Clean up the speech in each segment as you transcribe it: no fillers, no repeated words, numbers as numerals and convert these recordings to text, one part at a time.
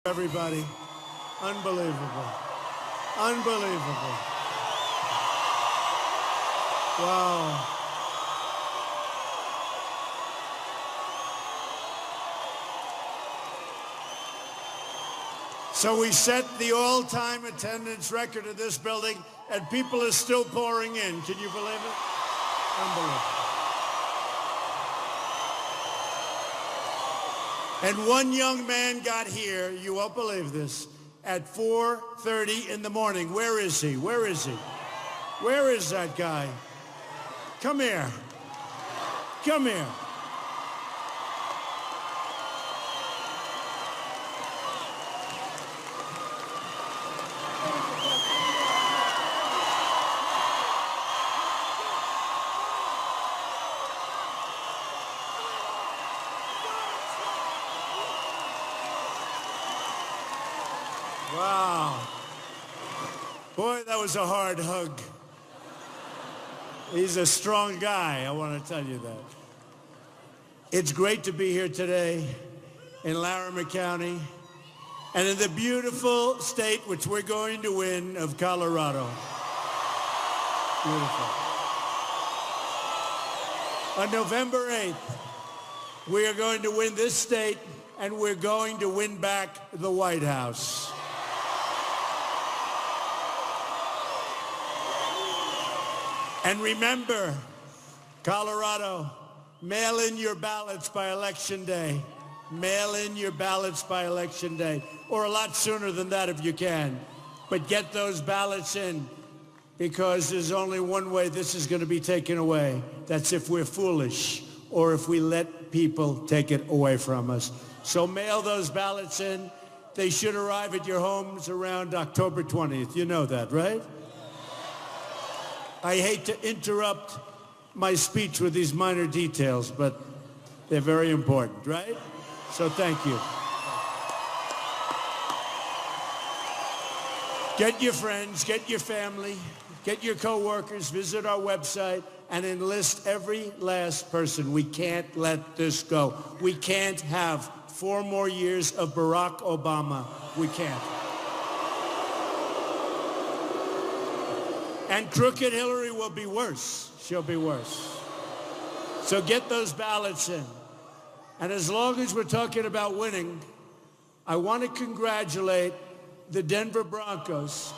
Everybody, unbelievable, unbelievable. Wow. So we set the all-time attendance record of this building, and people are still pouring in. Can you believe it? Unbelievable. And one young man got here, you won't believe this, at 4:30 in the morning. Where is he? Where is he? Where is that guy? Come here. Come here. Wow. Boy, that was a hard hug. He's a strong guy, I want to tell you that. It's great to be here today in Larimer County and in the beautiful state which we're going to win of Colorado. Beautiful. On November 8th, we are going to win this state and we're going to win back the White House. And remember, Colorado, mail in your ballots by Election Day. Mail in your ballots by Election Day, or a lot sooner than that if you can. But get those ballots in, because there's only one way this is going to be taken away. That's if we're foolish, or if we let people take it away from us. So mail those ballots in. They should arrive at your homes around October 20th. You know that, right? I hate to interrupt my speech with these minor details, but they're very important, right? So thank you. Get your friends, get your family, get your coworkers, visit our website, and enlist every last person. We can't let this go. We can't have 4 more years of Barack Obama. We can't. And crooked Hillary will be worse. She'll be worse. So get those ballots in. And as long as we're talking about winning, I want to congratulate the Denver Broncos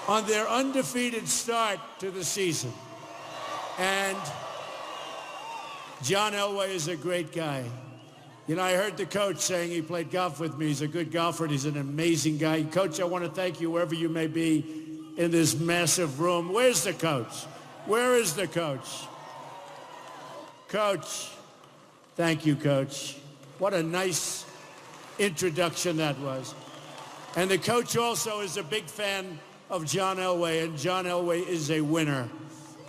on their undefeated start to the season. And John Elway is a great guy. You know, I heard the coach saying he played golf with me. He's a good golfer, and he's an amazing guy. Coach, I want to thank you wherever you may be in this massive room. Where's the coach? Where is the coach? Coach, thank you, Coach. What a nice introduction that was. And the coach also is a big fan of John Elway, and John Elway is a winner.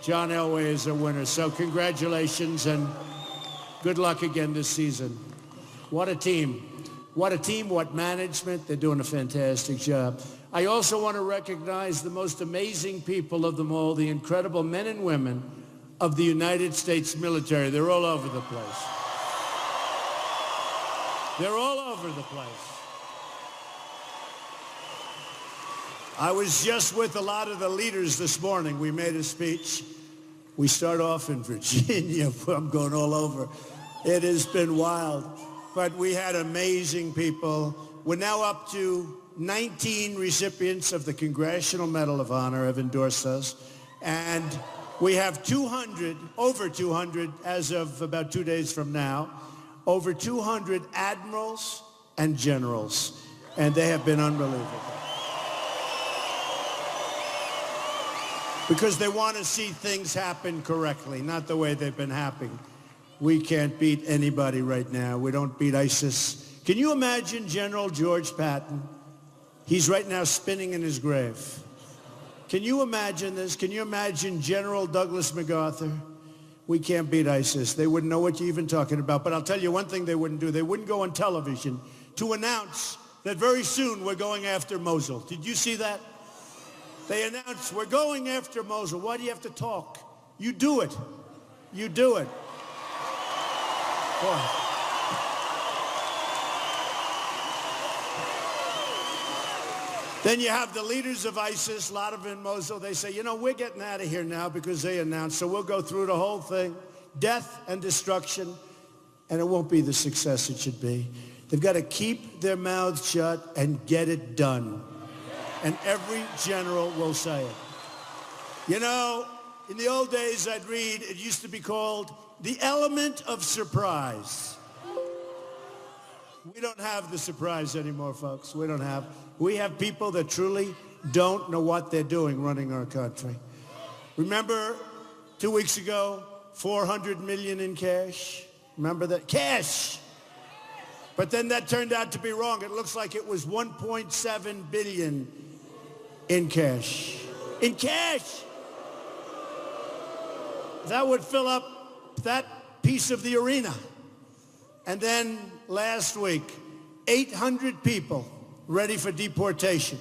John Elway is a winner. So congratulations, and good luck again this season. What a team. What a team, what management. They're doing a fantastic job. I also want to recognize the most amazing people of them all, the incredible men and women of the United States military. They're all over the place. They're all over the place. I was just with a lot of the leaders this morning. We made a speech. We start off in Virginia. I'm going all over. It has been wild. But we had amazing people. We're now up to 19 recipients of the Congressional Medal of Honor have endorsed us. And we have 200, over 200 as of about 2 days from now, over 200 admirals and generals. And they have been unbelievable. Because they want to see things happen correctly, not the way they've been happening. We can't beat anybody right now. We don't beat ISIS. Can you imagine General George Patton? He's right now spinning in his grave. Can you imagine this? Can you imagine General Douglas MacArthur? We can't beat ISIS. They wouldn't know what you're even talking about. But I'll tell you one thing they wouldn't do. They wouldn't go on television to announce that very soon we're going after Mosul. Did you see that? They announced, we're going after Mosul. Why do you have to talk? You do it. You do it. Boy. Then you have the leaders of ISIS, a lot of in Mosul. They say, you know, we're getting out of here now because they announced, so we'll go through the whole thing. Death and destruction, and it won't be the success it should be. They've got to keep their mouths shut and get it done. And every general will say it. You know, in the old days, I'd read, it used to be called the element of surprise. We don't have the surprise anymore, folks. We have people that truly don't know what they're doing running our country. Remember 2 weeks ago, 400 million in cash? Remember that? Cash! But then that turned out to be wrong. It looks like it was 1.7 billion in cash. In cash! That would fill up that piece of the arena. And then last week, 800 people ready for deportation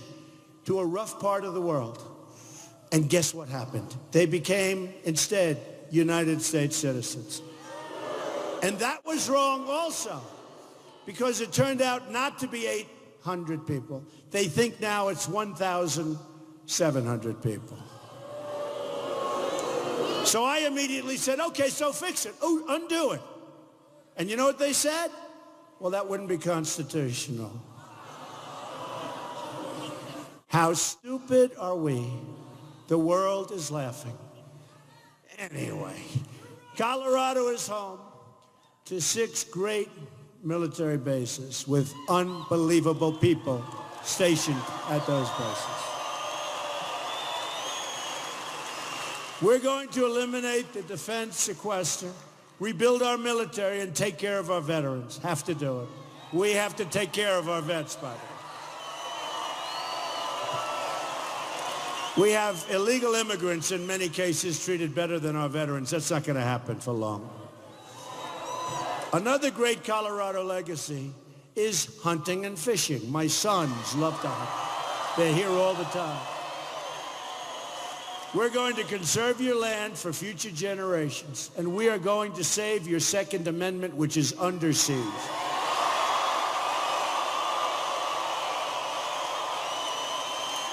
to a rough part of the world. And guess what happened? They became, instead, United States citizens. And that was wrong also, because it turned out not to be 800 people. They think now it's 1,700 people. So I immediately said, okay, so fix it. Oh, undo it. And you know what they said? Well, that wouldn't be constitutional. How stupid are we? The world is laughing. Anyway, Colorado is home to 6 great military bases with unbelievable people stationed at those bases. We're going to eliminate the defense sequester, rebuild our military, and take care of our veterans. Have to do it. We have to take care of our vets, by the way. We have illegal immigrants in many cases treated better than our veterans. That's not going to happen for long. Another great Colorado legacy is hunting and fishing. My sons love to hunt. They're here all the time. We're going to conserve your land for future generations, and we are going to save your Second Amendment, which is under siege.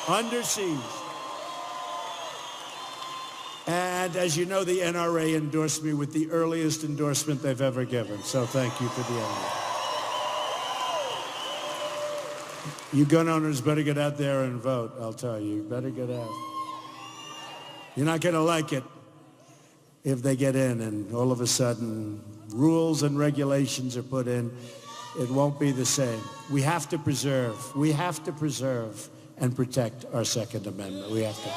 Under siege. And as you know, the NRA endorsed me with the earliest endorsement they've ever given. So thank you to the NRA. You gun owners better get out there and vote, I'll tell you. You better get out. You're not going to like it if they get in and all of a sudden rules and regulations are put in. It won't be the same. We have to preserve and protect our Second Amendment. We have to.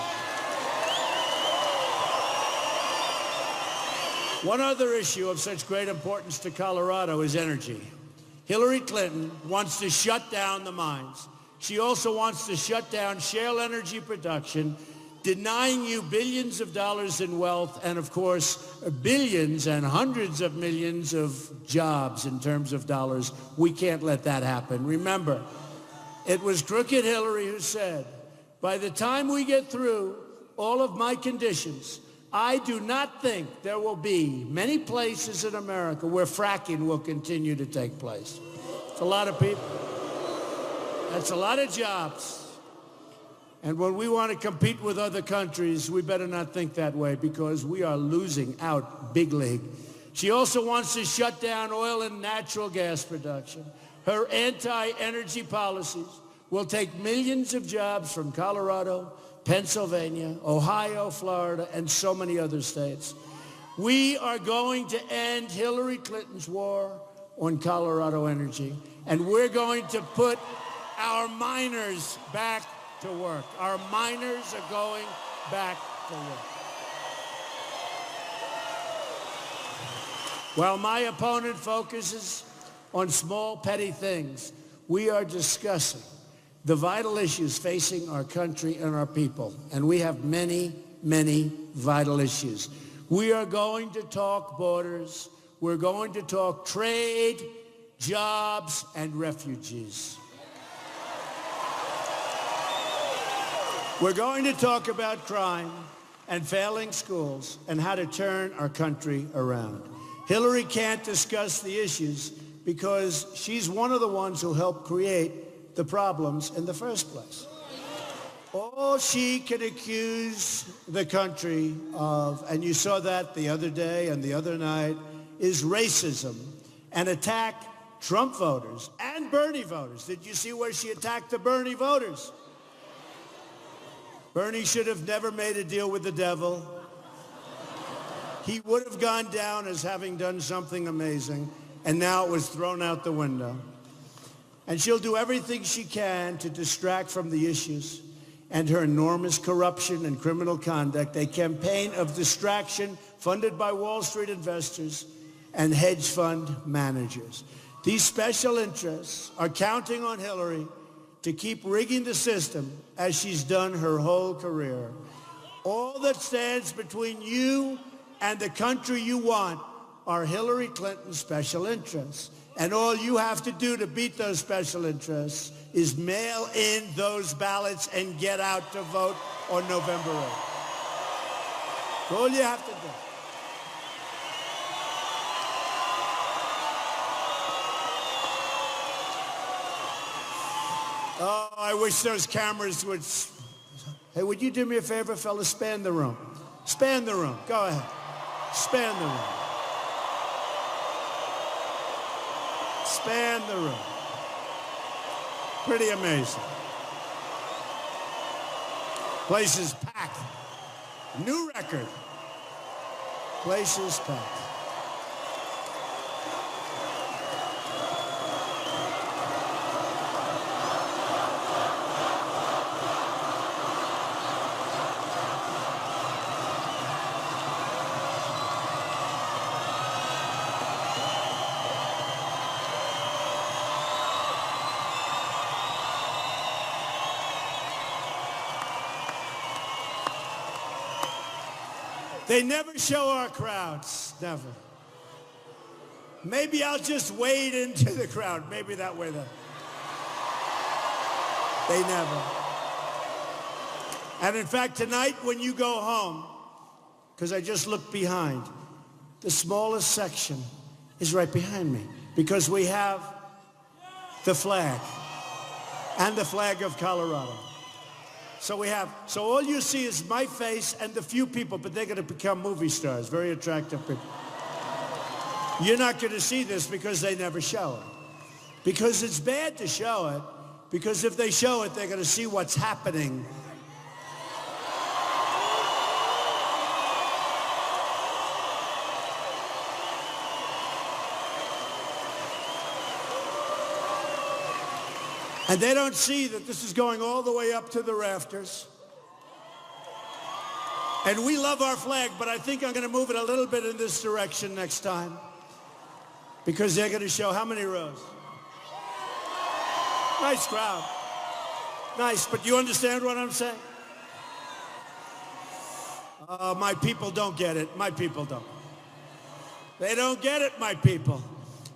One other issue of such great importance to Colorado is energy. Hillary Clinton wants to shut down the mines. She also wants to shut down shale energy production, denying you billions of dollars in wealth and, of course, billions and hundreds of millions of jobs in terms of dollars. We can't let that happen. Remember, it was crooked Hillary who said, by the time we get through all of my conditions, I do not think there will be many places in America where fracking will continue to take place. It's a lot of people. That's a lot of jobs. And when we want to compete with other countries, we better not think that way, because we are losing out big league. She also wants to shut down oil and natural gas production. Her anti-energy policies will take millions of jobs from Colorado, Pennsylvania, Ohio, Florida, and so many other states. We are going to end Hillary Clinton's war on Colorado energy, and we're going to put our miners back to work. Our miners are going back to work. While my opponent focuses on small, petty things, we are discussing the vital issues facing our country and our people. And we have many, many vital issues. We are going to talk borders. We're going to talk trade, jobs, and refugees. We're going to talk about crime and failing schools and how to turn our country around. Hillary can't discuss the issues because she's one of the ones who helped create the problems in the first place. All she can accuse the country of, and you saw that the other day and the other night, is racism and attack Trump voters and Bernie voters. Did you see where she attacked the Bernie voters? Bernie should have never made a deal with the devil. He would have gone down as having done something amazing, and now it was thrown out the window. And she'll do everything she can to distract from the issues and her enormous corruption and criminal conduct, a campaign of distraction funded by Wall Street investors and hedge fund managers. These special interests are counting on Hillary to keep rigging the system as she's done her whole career. All that stands between you and the country you want are Hillary Clinton's special interests. And all you have to do to beat those special interests is mail in those ballots and get out to vote on November 8th. That's all you have to do. Oh, I wish those cameras would... Hey, would you do me a favor, fellas? Span the room. Span the room. Go ahead. Span the room. Span the room. Pretty amazing. Place is packed. New record. Place is packed. They never show our crowds, never. Maybe I'll just wade into the crowd. Maybe that way they never. And in fact, tonight when you go home, because I just looked behind, the smallest section is right behind me because we have the flag and the flag of Colorado. So all you see is my face and the few people, but they're going to become movie stars, very attractive people. You're not going to see this because they never show it. Because it's bad to show it, because if they show it, they're going to see what's happening. And they don't see that this is going all the way up to the rafters. And we love our flag, but I think I'm going to move it a little bit in this direction next time. Because they're going to show how many rows? Nice crowd. Nice, but you understand what I'm saying? My people don't get it. My people don't. They don't get it, my people.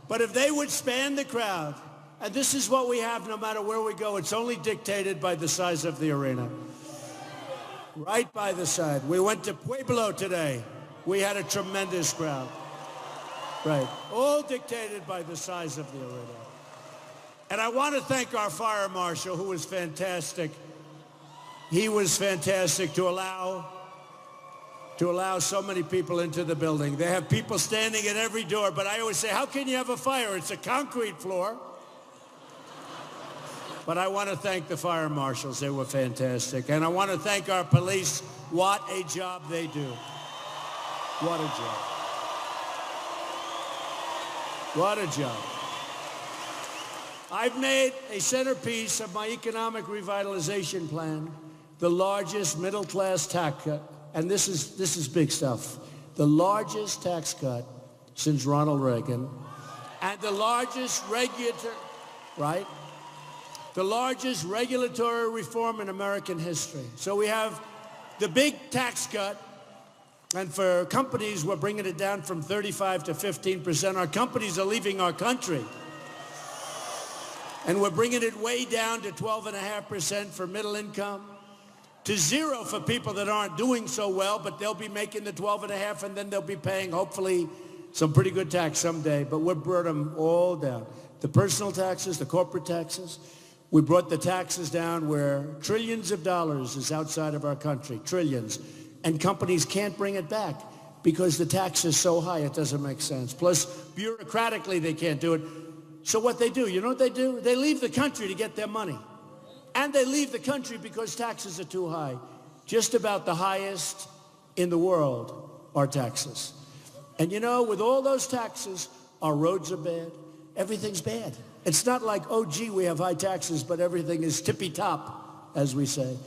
But if they would span the crowd, and this is what we have no matter where we go. It's only dictated by the size of the arena. Right by the side. We went to Pueblo today. We had a tremendous crowd. Right. All dictated by the size of the arena. And I want to thank our fire marshal, who was fantastic. He was fantastic to allow so many people into the building. They have people standing at every door, but I always say, how can you have a fire? It's a concrete floor. But I want to thank the fire marshals. They were fantastic. And I want to thank our police. What a job they do. What a job. What a job. I've made a centerpiece of my economic revitalization plan the largest middle-class tax cut. And this is big stuff. The largest tax cut since Ronald Reagan. And the largest right? The largest regulatory reform in American history. So we have the big tax cut, and for companies, we're bringing it down from 35 to 15%. Our companies are leaving our country. And we're bringing it way down to 12.5% for middle income, to 0 for people that aren't doing so well, but they'll be making the 12.5, and then they'll be paying, hopefully, some pretty good tax someday, but we brought them all down. The personal taxes, the corporate taxes. We brought the taxes down where trillions of dollars is outside of our country, trillions. And companies can't bring it back because the tax is so high, it doesn't make sense. Plus, bureaucratically, they can't do it. So what they do, you know what they do? They leave the country to get their money. And they leave the country because taxes are too high. Just about the highest in the world are taxes. And you know, with all those taxes, our roads are bad. Everything's bad. It's not like, oh, gee, we have high taxes, but everything is tippy-top, as we say.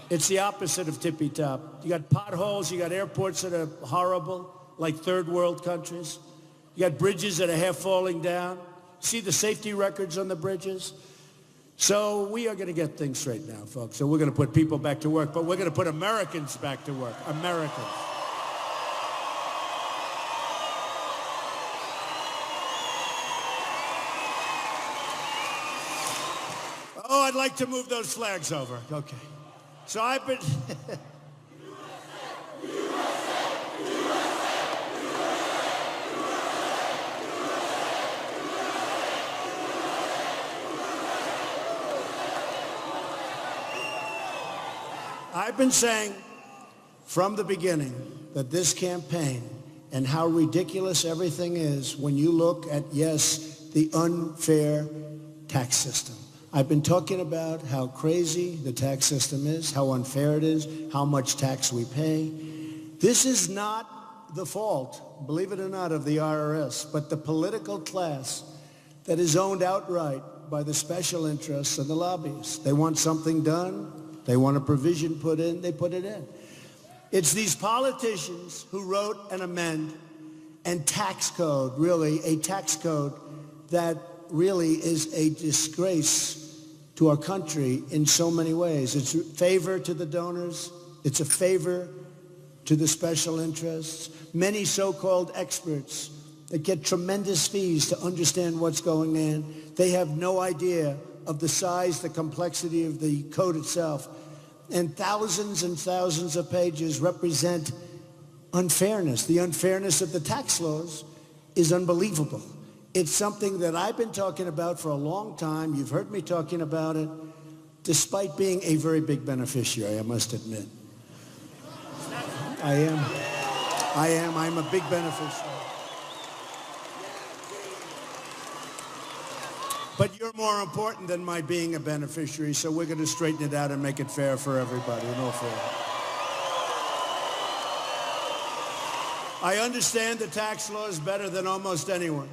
It's the opposite of tippy-top. You got potholes, you got airports that are horrible, like third world countries. You got bridges that are half falling down. See the safety records on the bridges? So we are going to get things straight now, folks. So we're going to put people back to work, but we're going to put Americans back to work. Americans. Oh, I'd like to move those flags over. Okay. So I've been... I've been saying from the beginning that this campaign and how ridiculous everything is when you look at, yes, the unfair tax system. I've been talking about how crazy the tax system is, how unfair it is, how much tax we pay. This is not the fault, believe it or not, of the IRS, but the political class that is owned outright by the special interests and the lobbyists. They want something done. They want a provision put in, they put it in. It's these politicians who wrote an amend and tax code, really, a tax code that really is a disgrace to our country in so many ways. It's a favor to the donors. It's a favor to the special interests. Many so-called experts that get tremendous fees to understand what's going on. They have no idea of the size, the complexity of the code itself. And thousands of pages represent unfairness. The unfairness of the tax laws is unbelievable. It's something that I've been talking about for a long time. You've heard me talking about it, despite being a very big beneficiary, I must admit. I am. I'm a big beneficiary. But you're more important than my being a beneficiary, so we're going to straighten it out and make it fair for everybody, and all fair. I understand the tax laws better than almost anyone,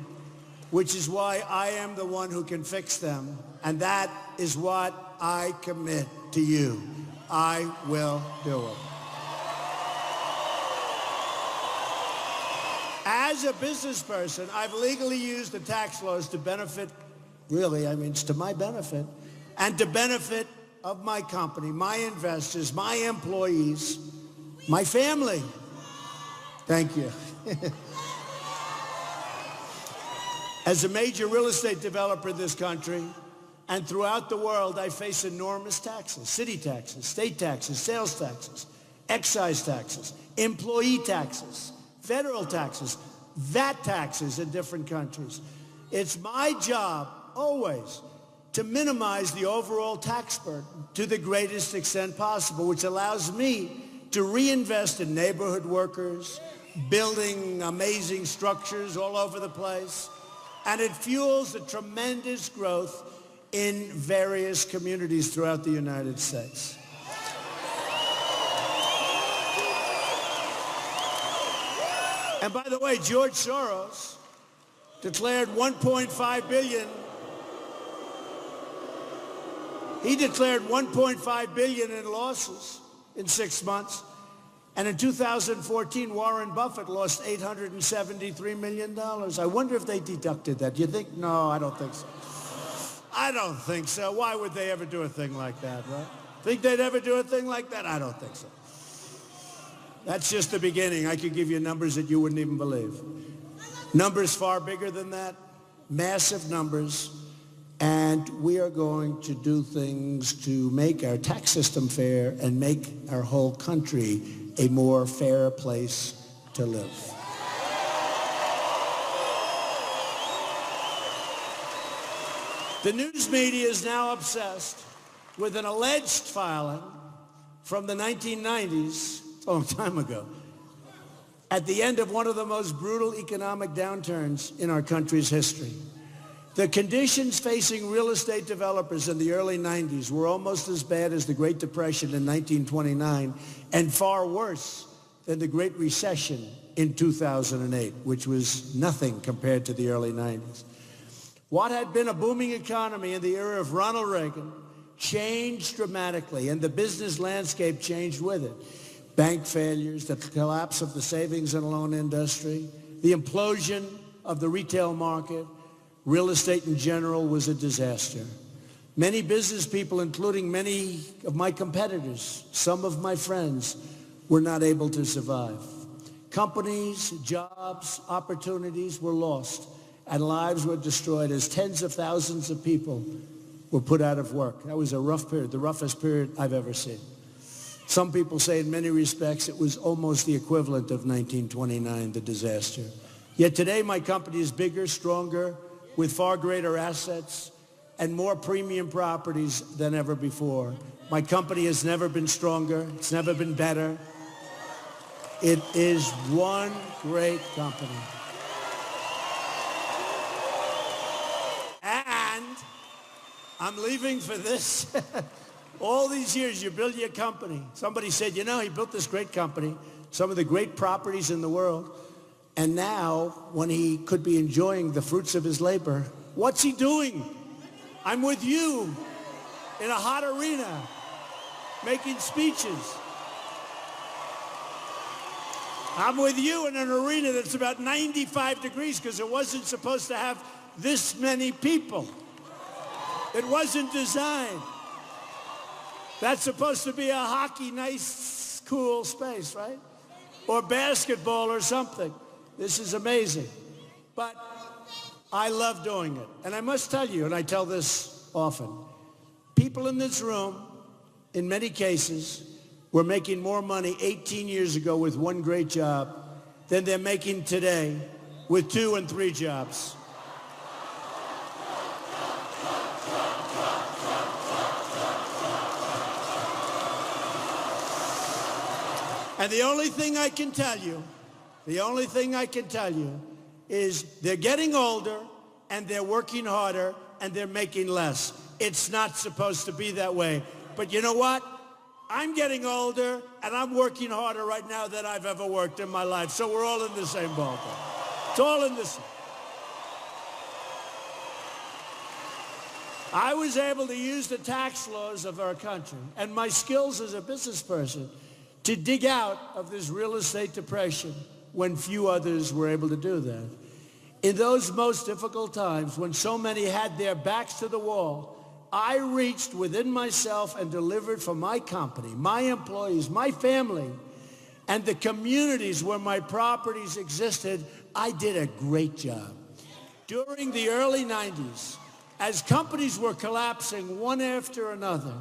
which is why I am the one who can fix them, and that is what I commit to you. I will do it. As a business person, I've legally used the tax laws to benefit, really, I mean, it's to my benefit, and to benefit of my company, my investors, my employees, my family. Thank you. As a major real estate developer in this country and throughout the world, I face enormous taxes, city taxes, state taxes, sales taxes, excise taxes, employee taxes, federal taxes, VAT taxes in different countries. It's my job always to minimize the overall tax burden to the greatest extent possible, which allows me to reinvest in neighborhood workers, building amazing structures all over the place, and it fuels the tremendous growth in various communities throughout the United States. And by the way, George Soros declared $1.5 billion. He declared $1.5 billion in losses in 6 months. And in 2014, Warren Buffett lost $873 million. I wonder if they deducted that. Do you think? No, I don't think so. I don't think so. Why would they ever do a thing like that, right? Think they'd ever do a thing like that? I don't think so. That's just the beginning. I could give you numbers that you wouldn't even believe. Numbers far bigger than that, massive numbers. And we are going to do things to make our tax system fair and make our whole country a more fair place to live. The news media is now obsessed with an alleged filing from the 1990s, a long time ago, at the end of one of the most brutal economic downturns in our country's history. The conditions facing real estate developers in the early 90s were almost as bad as the Great Depression in 1929 and far worse than the Great Recession in 2008, which was nothing compared to the early 90s. What had been a booming economy in the era of Ronald Reagan changed dramatically, and the business landscape changed with it. Bank failures, the collapse of the savings and loan industry, the implosion of the retail market, real estate in general was a disaster. Many business people, including many of my competitors, some of my friends, were not able to survive. Companies, jobs, opportunities were lost, and lives were destroyed as tens of thousands of people were put out of work. That was a rough period, the roughest period I've ever seen. Some people say in many respects it was almost the equivalent of 1929, the disaster. Yet today my company is bigger, stronger, with far greater assets and more premium properties than ever before. My company has never been stronger. It's never been better. It is one great company. And I'm leaving for this. All these years you build your company. Somebody said, you know, he built this great company, some of the great properties in the world. And now, when he could be enjoying the fruits of his labor, what's he doing? I'm with you in a hot arena, making speeches. I'm with you in an arena that's about 95 degrees because it wasn't supposed to have this many people. It wasn't designed. That's supposed to be a hockey, nice, cool space, right? Or basketball or something. This is amazing. But I love doing it. And I must tell you, and I tell this often, people in this room, in many cases, were making more money 18 years ago with one great job than they're making today with 2 and 3 jobs. And the only thing I can tell you is they're getting older and they're working harder and they're making less. It's not supposed to be that way. But you know what? I'm getting older and I'm working harder right now than I've ever worked in my life. So we're all in the same ballpark. It's all in the same. I was able to use the tax laws of our country and my skills as a business person to dig out of this real estate depression when few others were able to do that. In those most difficult times, when so many had their backs to the wall, I reached within myself and delivered for my company, my employees, my family, and the communities where my properties existed. I did a great job. During the early 90s, as companies were collapsing one after another,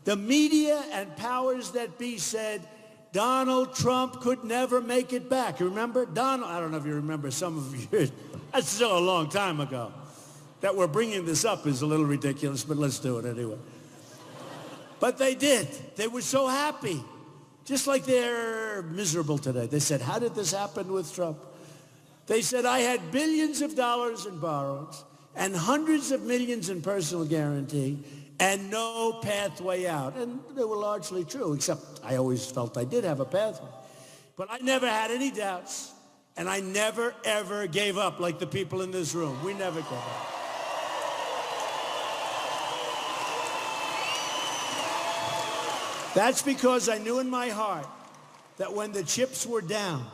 the media and powers that be said, Donald Trump could never make it back. You remember? I don't know if you remember, some of you. That's still a long time ago. That we're bringing this up is a little ridiculous, but let's do it anyway. But they did. They were so happy. Just like they're miserable today. They said, how did this happen with Trump? They said, I had billions of dollars in borrowings and hundreds of millions in personal guarantee and no pathway out. And they were largely true, except I always felt I did have a pathway. But I never had any doubts, and I never, ever gave up like the people in this room. We never gave up. That's because I knew in my heart that when the chips were down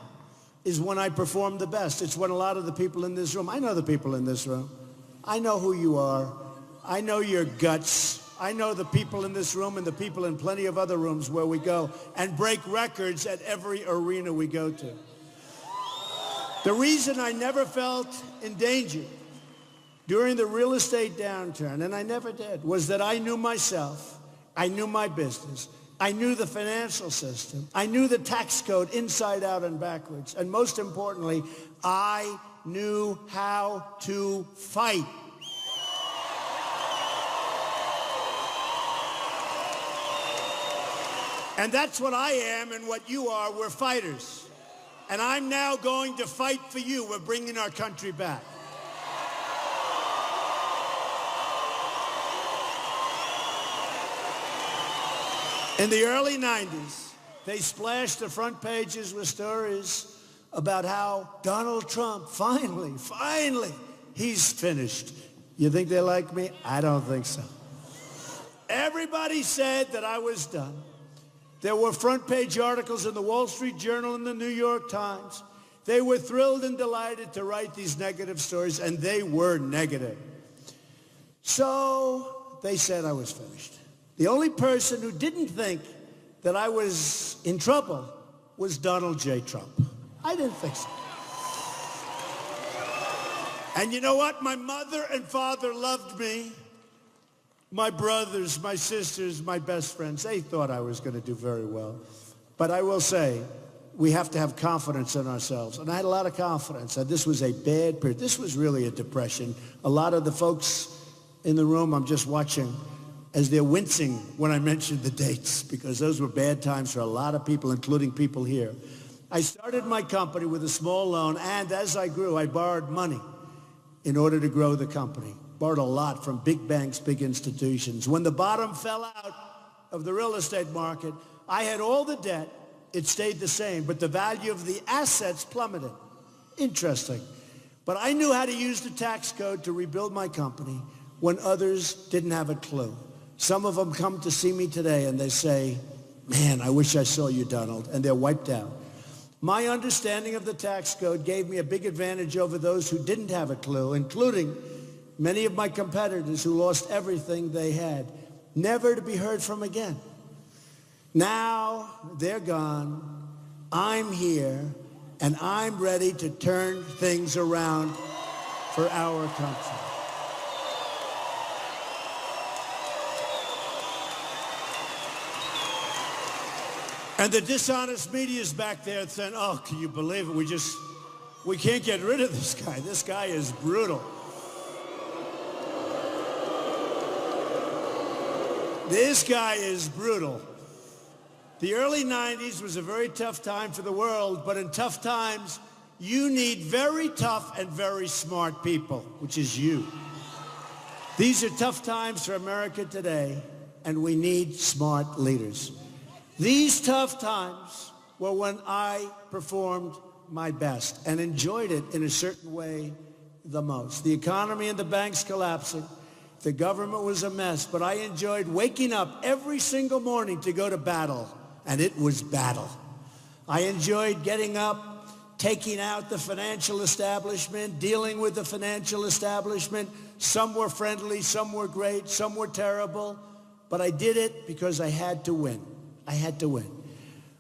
is when I performed the best. It's when a lot of the people in this room, I know the people in this room. I know who you are. I know your guts. I know the people in this room and the people in plenty of other rooms where we go and break records at every arena we go to. The reason I never felt in danger during the real estate downturn, and I never did, was that I knew myself. I knew my business. I knew the financial system. I knew the tax code inside out and backwards. And most importantly, I knew how to fight. And that's what I am and what you are. We're fighters. And I'm now going to fight for you. We're bringing our country back. In the early 90s, they splashed the front pages with stories about how Donald Trump finally, he's finished. You think they like me? I don't think so. Everybody said that I was done. There were front page articles in the Wall Street Journal and the New York Times. They were thrilled and delighted to write these negative stories, and they were negative. So they said I was finished. The only person who didn't think that I was in trouble was Donald J. Trump. I didn't think so. And you know what? My mother and father loved me. My brothers, my sisters, my best friends, they thought I was going to do very well. But I will say, we have to have confidence in ourselves. And I had a lot of confidence. And this was a bad period. This was really a depression. A lot of the folks in the room, I'm just watching, as they're wincing when I mentioned the dates, because those were bad times for a lot of people, including people here. I started my company with a small loan, and as I grew, I borrowed money in order to grow the company. Borrowed a lot from big banks, big institutions. When the bottom fell out of the real estate market, I had all the debt. It stayed the same, but the value of the assets plummeted. Interesting. But I knew how to use the tax code to rebuild my company when others didn't have a clue. Some of them come to see me today and they say, man, I wish I saw you, Donald, and they're wiped out. My understanding of the tax code gave me a big advantage over those who didn't have a clue, including many of my competitors who lost everything they had, never to be heard from again. Now they're gone. I'm here, and I'm ready to turn things around for our country. And the dishonest media is back there saying, oh, can you believe it? We can't get rid of this guy. This guy is brutal. This guy is brutal. The early 90s was a very tough time for the world, but in tough times, you need very tough and very smart people, which is you. These are tough times for America today, and we need smart leaders. These tough times were when I performed my best and enjoyed it in a certain way the most. The economy and the banks collapsing. The government was a mess, but I enjoyed waking up every single morning to go to battle, and it was battle. I enjoyed getting up, taking out the financial establishment, dealing with the financial establishment. Some were friendly, some were great, some were terrible, but I did it because I had to win. I had to win.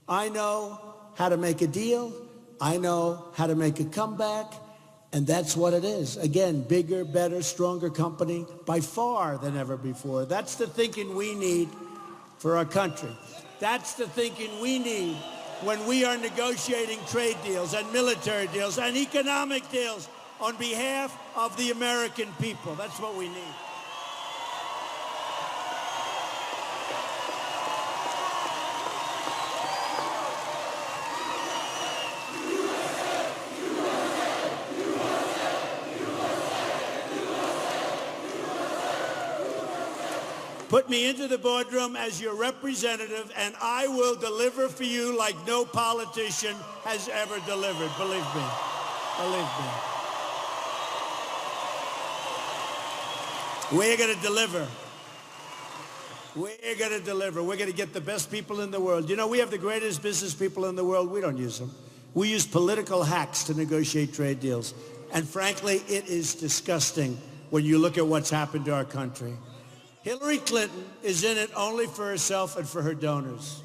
I know how to make a deal. I know how to make a comeback. And that's what it is. Again, bigger, better, stronger company by far than ever before. That's the thinking we need for our country. That's the thinking we need when we are negotiating trade deals and military deals and economic deals on behalf of the American people. That's what we need. Put me into the boardroom as your representative, and I will deliver for you like no politician has ever delivered. Believe me. Believe me. We're going to deliver. We're going to deliver. We're going to get the best people in the world. You know, we have the greatest business people in the world. We don't use them. We use political hacks to negotiate trade deals. And frankly, it is disgusting when you look at what's happened to our country. Hillary Clinton is in it only for herself and for her donors.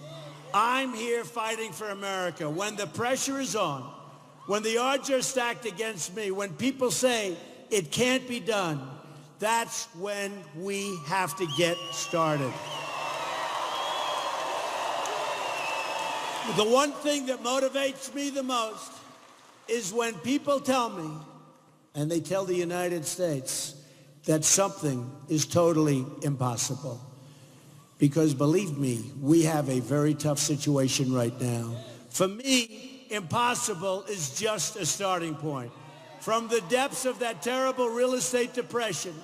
I'm here fighting for America. When the pressure is on, when the odds are stacked against me, when people say it can't be done, that's when we have to get started. The one thing that motivates me the most is when people tell me, and they tell the United States, that something is totally impossible. because believe me, we have a very tough situation right now. For me, impossible is just a starting point. From the depths of that terrible real estate depression,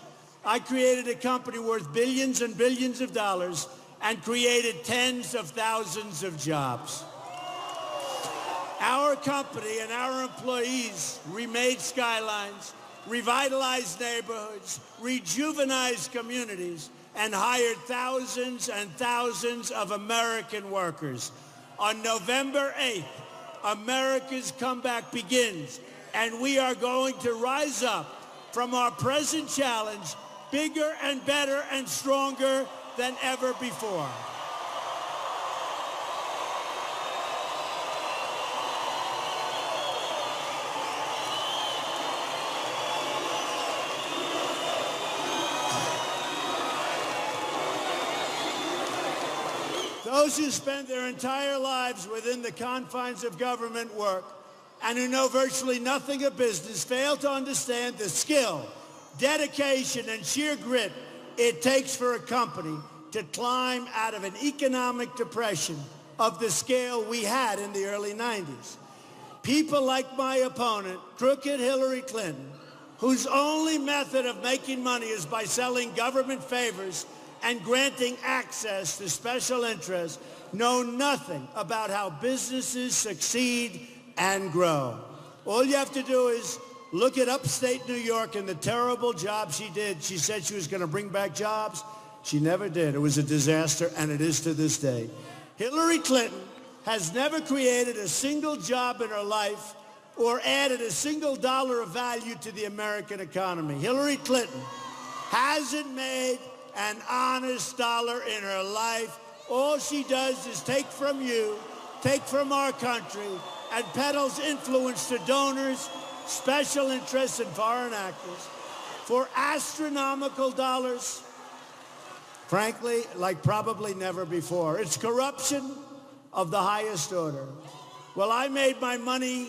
I created a company worth billions and billions of dollars and created tens of thousands of jobs. Our company and our employees remade skylines, revitalized neighborhoods, rejuvenized communities, and hired thousands and thousands of American workers. On November 8th, America's comeback begins, and we are going to rise up from our present challenge bigger and better and stronger than ever before. Those who spend their entire lives within the confines of government work and who know virtually nothing of business fail to understand the skill, dedication, and sheer grit it takes for a company to climb out of an economic depression of the scale we had in the early 90s. People like my opponent, crooked Hillary Clinton, whose only method of making money is by selling government favors and granting access to special interests, know nothing about how businesses succeed and grow. All you have to do is look at upstate New York and the terrible job she did. She said she was going to bring back jobs. She never did. It was a disaster, and it is to this day. Hillary Clinton has never created a single job in her life or added a single dollar of value to the American economy. Hillary Clinton hasn't made an honest dollar in her life. All she does is take from you, take from our country, and peddles influence to donors, special interests, and foreign actors for astronomical dollars, frankly, like probably never before. It's corruption of the highest order. Well, I made my money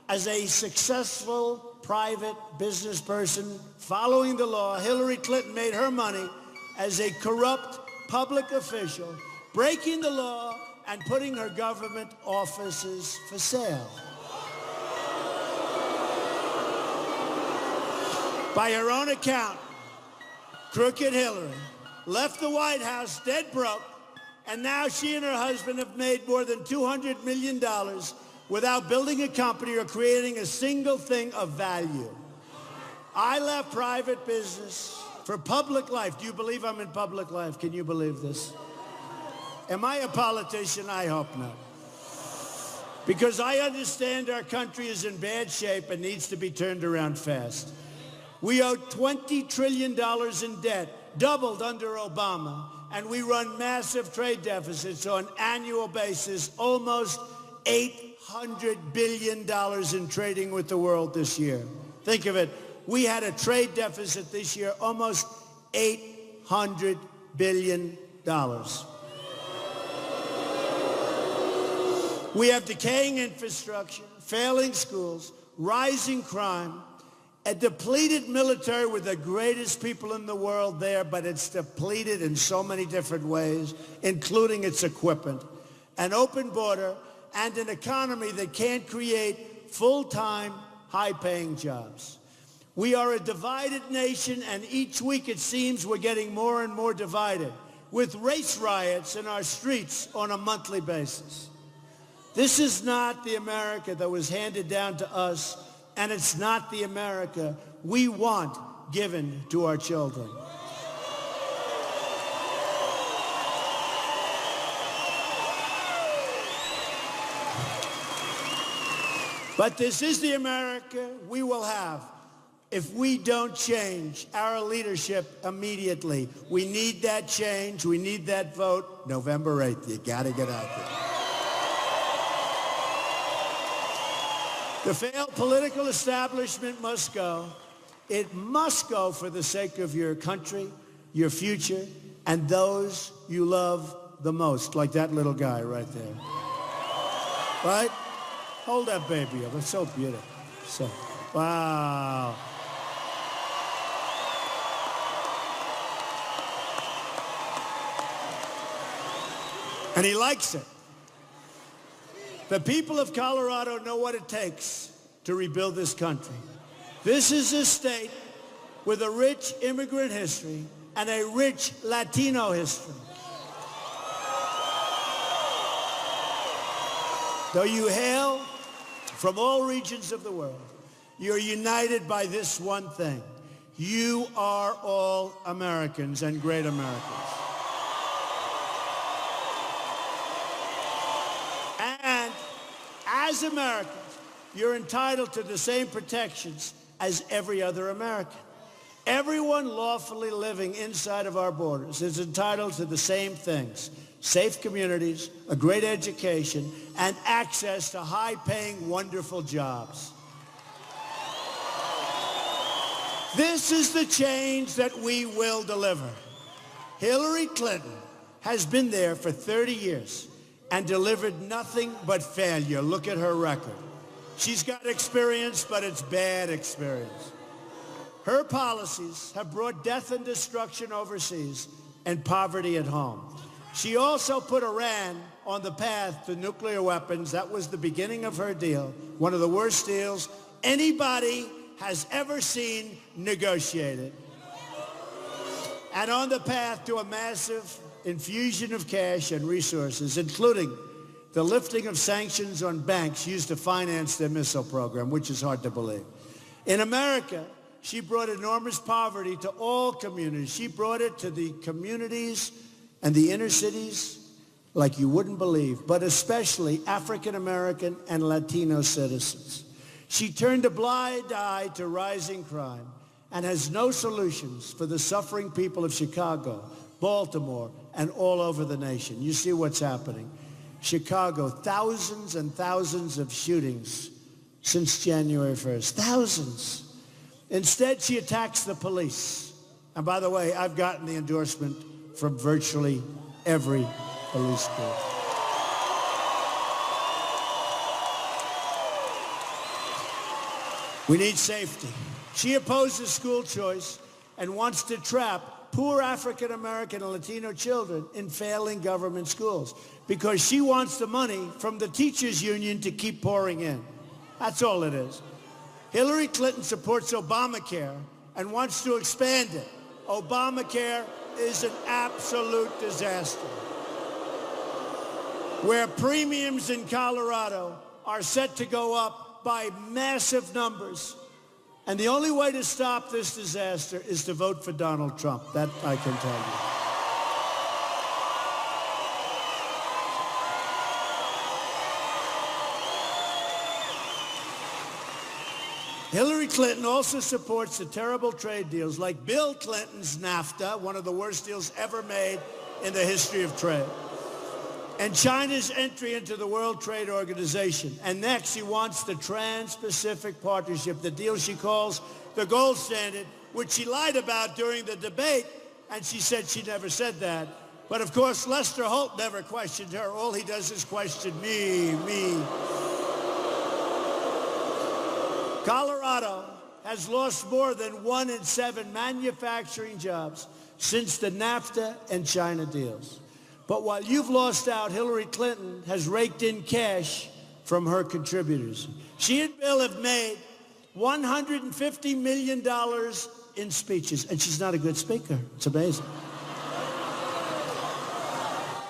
as a successful private business person following the law. Hillary Clinton made her money as a corrupt public official, breaking the law and putting her government offices for sale. By her own account, crooked Hillary left the White House dead broke, and now she and her husband have made more than $200 million without building a company or creating a single thing of value. I left private business for public life. Do you believe I'm in public life? Can you believe this? Am I a politician? I hope not. Because I understand our country is in bad shape and needs to be turned around fast. We owe $20 trillion in debt, doubled under Obama, and we run massive trade deficits on an annual basis, almost $800 billion in trading with the world this year. Think of it. We had a trade deficit this year, almost $800 billion. We have decaying infrastructure, failing schools, rising crime, a depleted military with the greatest people in the world there, but it's depleted in so many different ways, including its equipment, an open border, and an economy that can't create full-time, high-paying jobs. We are a divided nation, and each week it seems we're getting more and more divided, with race riots in our streets on a monthly basis. This is not the America that was handed down to us, and it's not the America we want given to our children. But this is the America we will have if we don't change our leadership immediately. We need that change. We need that vote November 8th. You got to get out there. The failed political establishment must go. It must go for the sake of your country, your future, and those you love the most, like that little guy right there. Right? Hold that baby up. It's so beautiful. So, wow. And he likes it. The people of Colorado know what it takes to rebuild this country. This is a state with a rich immigrant history and a rich Latino history. Though you hail from all regions of the world, you're united by this one thing. You are all Americans and great Americans. And as Americans, you're entitled to the same protections as every other American. Everyone lawfully living inside of our borders is entitled to the same things: safe communities, a great education, and access to high-paying, wonderful jobs. This is the change that we will deliver. Hillary Clinton has been there for 30 years and delivered nothing but failure. Look at her record. She's got experience, but it's bad experience. Her policies have brought death and destruction overseas and poverty at home. She also put Iran on the path to nuclear weapons. That was the beginning of her deal, one of the worst deals anybody has ever seen negotiated. And on the path to a massive infusion of cash and resources, including the lifting of sanctions on banks used to finance their missile program, which is hard to believe. In America, she brought enormous poverty to all communities. She brought it to the communities and the inner cities like you wouldn't believe, but especially African American and Latino citizens. She turned a blind eye to rising crime and has no solutions for the suffering people of Chicago, Baltimore, and all over the nation. You see what's happening. Chicago, thousands and thousands of shootings since January 1st. Thousands. Instead, she attacks the police. And by the way, I've gotten the endorsement from virtually every police chief. We need safety. She opposes school choice and wants to trap poor African American and Latino children in failing government schools because she wants the money from the teachers union to keep pouring in. That's all it is. Hillary Clinton supports Obamacare and wants to expand it. Obamacare is an absolute disaster. Where premiums in Colorado are set to go up by massive numbers. And the only way to stop this disaster is to vote for Donald Trump. That I can tell you. Hillary Clinton also supports the terrible trade deals like Bill Clinton's NAFTA, one of the worst deals ever made in the history of trade, and China's entry into the World Trade Organization. And next, she wants the Trans-Pacific Partnership, the deal she calls the gold standard, which she lied about during the debate, and she said she never said that. But of course, Lester Holt never questioned her. All he does is question me. Colorado has lost more than 1 in 7 manufacturing jobs since the NAFTA and China deals. But while you've lost out, Hillary Clinton has raked in cash from her contributors. She and Bill have made $150 million in speeches, and she's not a good speaker. It's amazing.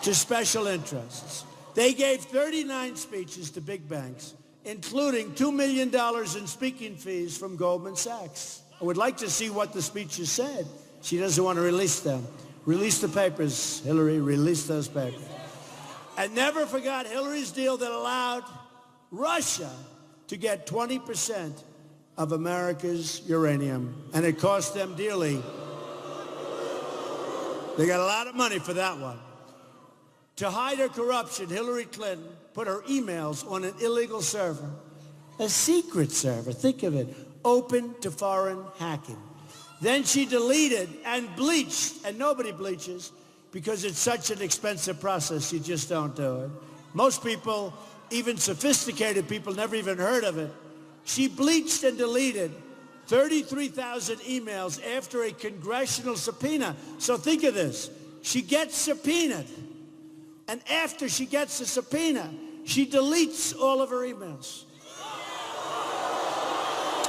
To special interests. They gave 39 speeches to big banks, including $2 million in speaking fees from Goldman Sachs. I would like to see what the speeches said. She doesn't want to release them. Release the papers, Hillary, release those papers. And never forgot Hillary's deal that allowed Russia to get 20% of America's uranium, and it cost them dearly. They got a lot of money for that one. To hide her corruption, Hillary Clinton put her emails on an illegal server, a secret server, think of it, open to foreign hacking. Then she deleted and bleached, and nobody bleaches because it's such an expensive process, you just don't do it. Most people, even sophisticated people, never even heard of it. She bleached and deleted 33,000 emails after a congressional subpoena. So think of this. She gets subpoenaed, And after she gets the subpoena, she deletes all of her emails.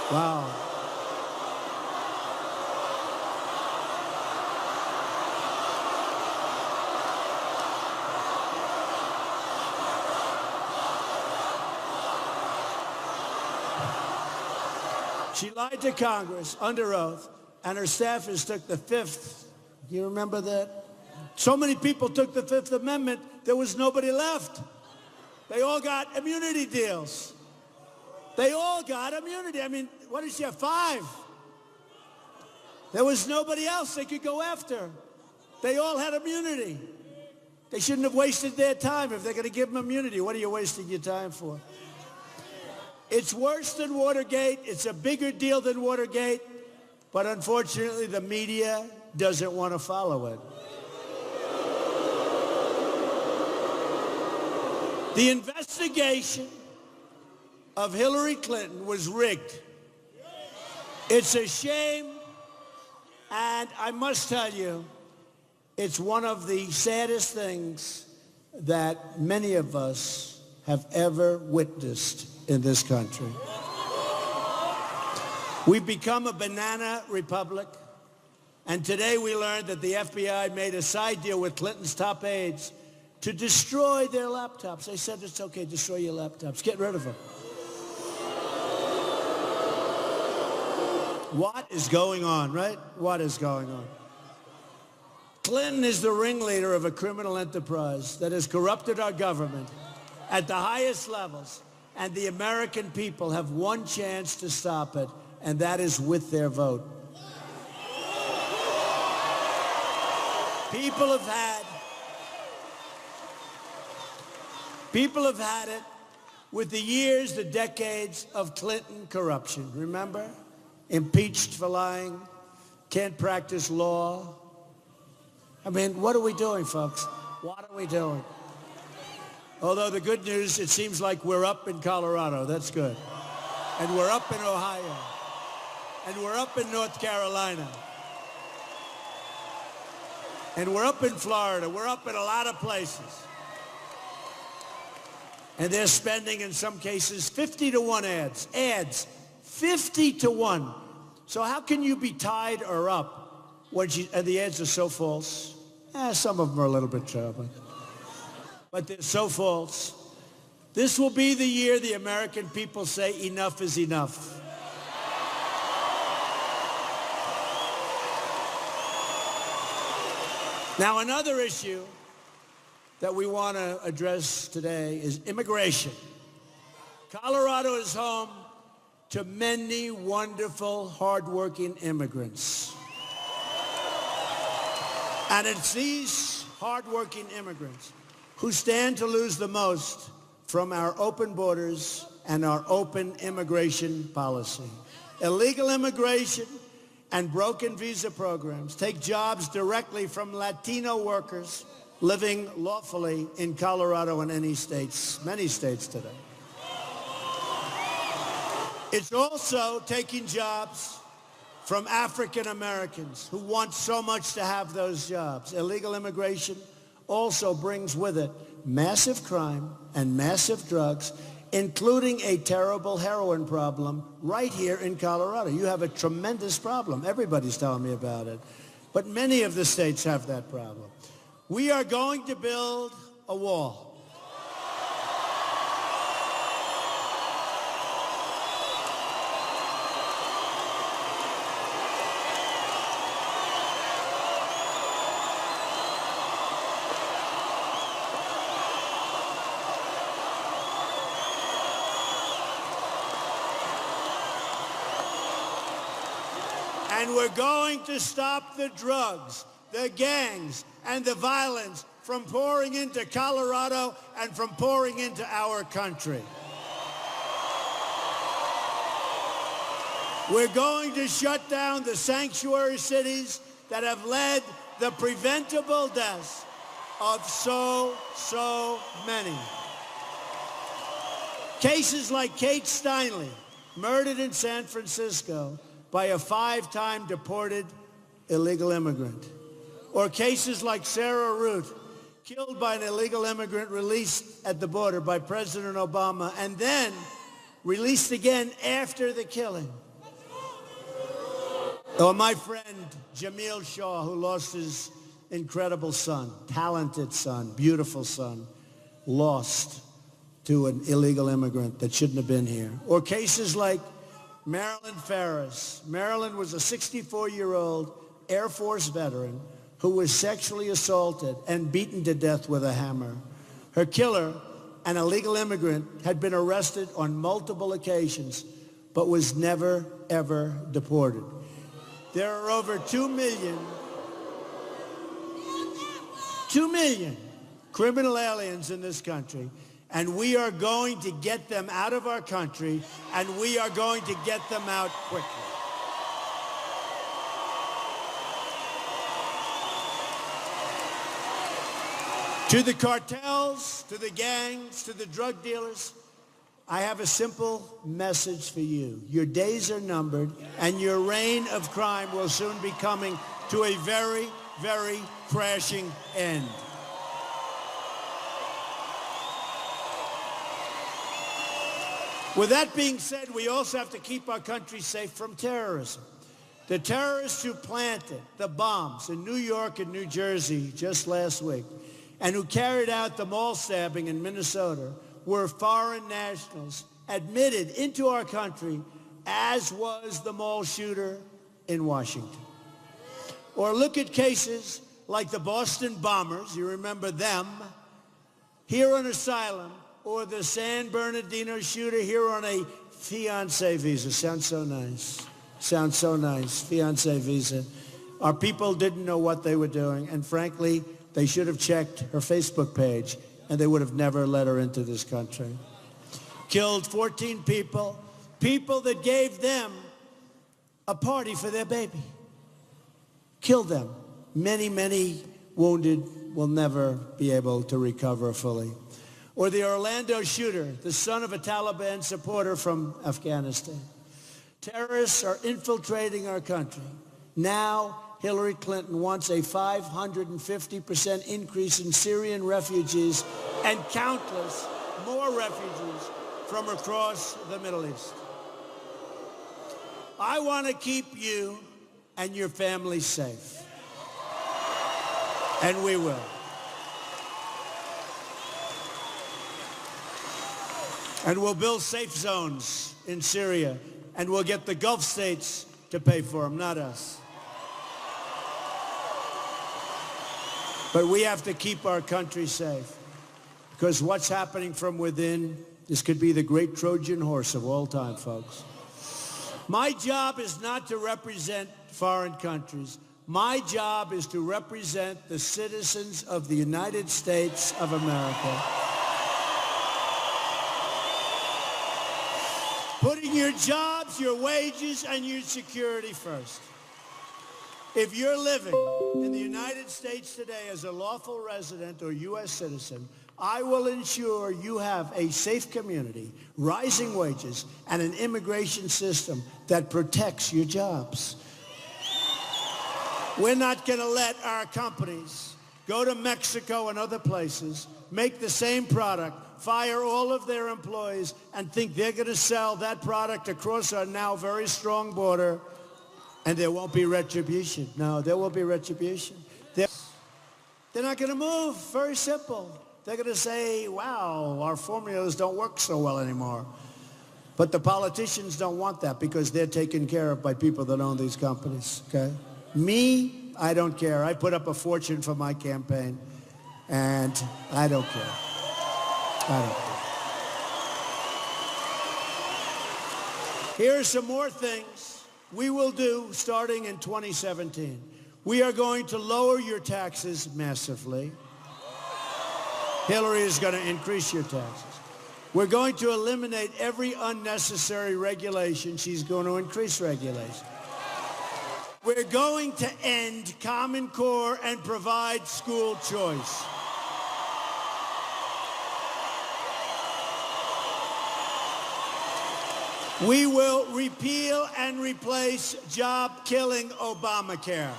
Wow. She lied to Congress under oath, and her staffers took the Fifth. Do you remember that? So many people took the Fifth Amendment, there was nobody left. They all got immunity deals. They all got immunity. I mean, what did she have, 5? There was nobody else they could go after. They all had immunity. They shouldn't have wasted their time. If they're going to give them immunity, what are you wasting your time for? It's worse than Watergate. It's a bigger deal than Watergate. But unfortunately, the media doesn't want to follow it. The investigation of Hillary Clinton was rigged. It's a shame, and I must tell you, it's one of the saddest things that many of us have ever witnessed in this country. We've become a banana republic, and today we learned that the FBI made a side deal with Clinton's top aides to destroy their laptops. They said, it's okay, destroy your laptops. Get rid of them. What is going on, right? What is going on? Clinton is the ringleader of a criminal enterprise that has corrupted our government at the highest levels, and the American people have one chance to stop it, and that is with their vote. People have had it with the years, the decades of Clinton corruption. Remember? Impeached for lying, can't practice law. I mean, what are we doing, folks? What are we doing? Although the good news, it seems like we're up in Colorado. That's good. And we're up in Ohio. And we're up in North Carolina. And we're up in Florida. We're up in a lot of places. And they're spending, in some cases, 50-to-1 ads. Ads, 50-to-1. So how can you be tied or up when and the ads are so false? Some of them are a little bit terrible. But they're so false. This will be the year the American people say enough is enough. Now, another issue that we want to address today is immigration. Colorado is home to many wonderful, hardworking immigrants. And it's these hardworking immigrants who stand to lose the most from our open borders and our open immigration policy. Illegal immigration and broken visa programs take jobs directly from Latino workers living lawfully in Colorado and many states today. It's also taking jobs from African Americans who want so much to have those jobs. Illegal immigration also brings with it massive crime and massive drugs, including a terrible heroin problem right here in Colorado. You have a tremendous problem. Everybody's telling me about it. But many of the states have that problem. We are going to build a wall. And we're going to stop the drugs, the gangs, and the violence from pouring into Colorado and from pouring into our country. We're going to shut down the sanctuary cities that have led the preventable deaths of so many. Cases like Kate Steinle, murdered in San Francisco by a 5-time deported illegal immigrant. Or cases like Sarah Root, killed by an illegal immigrant, released at the border by President Obama, and then released again after the killing. Or my friend Jamil Shaw, who lost his incredible son, talented son, beautiful son, lost to an illegal immigrant that shouldn't have been here. Or cases like Marilyn Ferris. Marilyn was a 64-year-old Air Force veteran who was sexually assaulted and beaten to death with a hammer. Her killer, an illegal immigrant, had been arrested on multiple occasions, but was never, ever deported. There are over 2 million criminal aliens in this country, and we are going to get them out of our country, and we are going to get them out quickly. To the cartels, to the gangs, to the drug dealers, I have a simple message for you. Your days are numbered, and your reign of crime will soon be coming to a very, very crashing end. With that being said, we also have to keep our country safe from terrorism. The terrorists who planted the bombs in New York and New Jersey just last week, and who carried out the mall stabbing in Minnesota, were foreign nationals admitted into our country, as was the mall shooter in Washington. Or look at cases like the Boston bombers, you remember them, here on asylum, or the San Bernardino shooter here on a fiancé visa. Sounds so nice. Sounds so nice. Fiancé visa. Our people didn't know what they were doing, and frankly, they should have checked her Facebook page, and they would have never let her into this country. Killed 14 people, people that gave them a party for their baby. Killed them. Many, many wounded will never be able to recover fully. Or the Orlando shooter, the son of a Taliban supporter from Afghanistan. Terrorists are infiltrating our country. Now, Hillary Clinton wants a 550% increase in Syrian refugees and countless more refugees from across the Middle East. I want to keep you and your family safe. And we will. And we'll build safe zones in Syria, and we'll get the Gulf states to pay for them, not us. But we have to keep our country safe, because what's happening from within, this could be the great Trojan horse of all time, folks. My job is not to represent foreign countries. My job is to represent the citizens of the United States of America. Putting your jobs, your wages, and your security first. If you're living in the United States today as a lawful resident or U.S. citizen, I will ensure you have a safe community, rising wages, and an immigration system that protects your jobs. We're not going to let our companies go to Mexico and other places, make the same product, fire all of their employees, and think they're going to sell that product across our now very strong border, and there won't be retribution. No, there will be retribution. They're not going to move. Very simple. They're going to say, wow, our formulas don't work so well anymore. But the politicians don't want that, because they're taken care of by people that own these companies, okay? Me, I don't care. I put up a fortune for my campaign, and I don't care. I don't care. Here are some more things we will do starting in 2017. We are going to lower your taxes massively. Hillary is going to increase your taxes. We're going to eliminate every unnecessary regulation. She's going to increase regulation. We're going to end Common Core and provide school choice. We will repeal and replace job-killing Obamacare.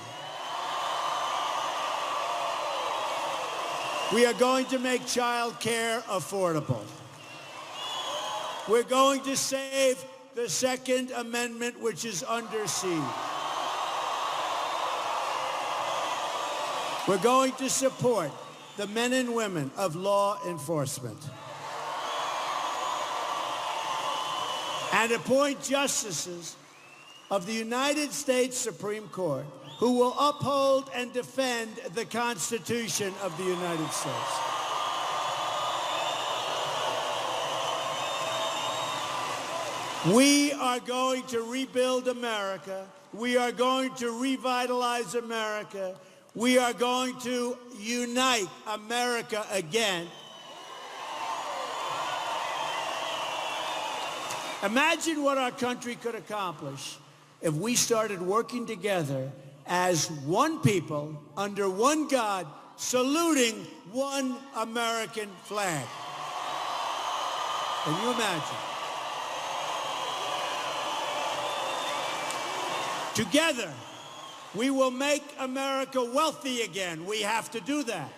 We are going to make child care affordable. We're going to save the Second Amendment, which is under siege. We're going to support the men and women of law enforcement and appoint justices of the United States Supreme Court who will uphold and defend the Constitution of the United States. We are going to rebuild America. We are going to revitalize America. We are going to unite America again. Imagine what our country could accomplish if we started working together as one people, under one God, saluting one American flag. Can you imagine? Together, we will make America wealthy again. We have to do that.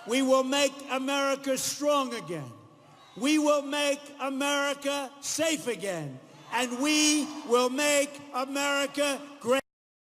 We will make America strong again. We will make America safe again. And we will make America great.